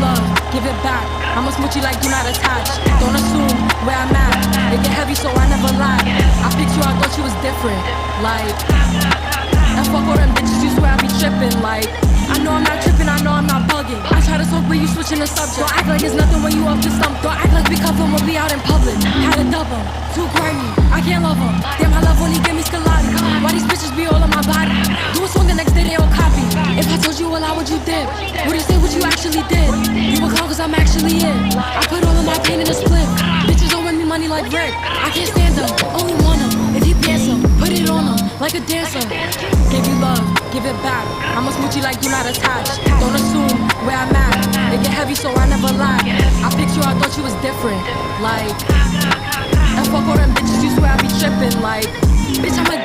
love, give it back. I'm a smoochie like you not attached. Don't assume where I'm at. It get heavy so I never lie. I picked you, I thought you was different. Like, and fuck all them bitches, you swear I be tripping. Like, I know I'm not tripping, I know I'm not bugging. I try to talk but you switching the subject. Don't act like it's nothing when you up to stump. Don't act like we cuffin' when we out in public. Had to dub 'em, too grimy, I can't love 'em. Damn, I love when he give me scalati. Why these bitches be all on my body? Do a song the next day they all copy. If I told you a lot, what you did? Would you say what you actually did? You a clown cause I'm actually in. I put all of my pain in a split. Bitches don't win me money like Rick. I can't stand them, only want them. If he pants them, put it on them like a dancer. Give you love, give it back. I'm a smoochie like you not attached. Don't assume where I'm at. It get heavy so I never lie. I picked you, I thought you was different. Like, and fuck all them bitches, you swear I be tripping. Like, bitch, I'm a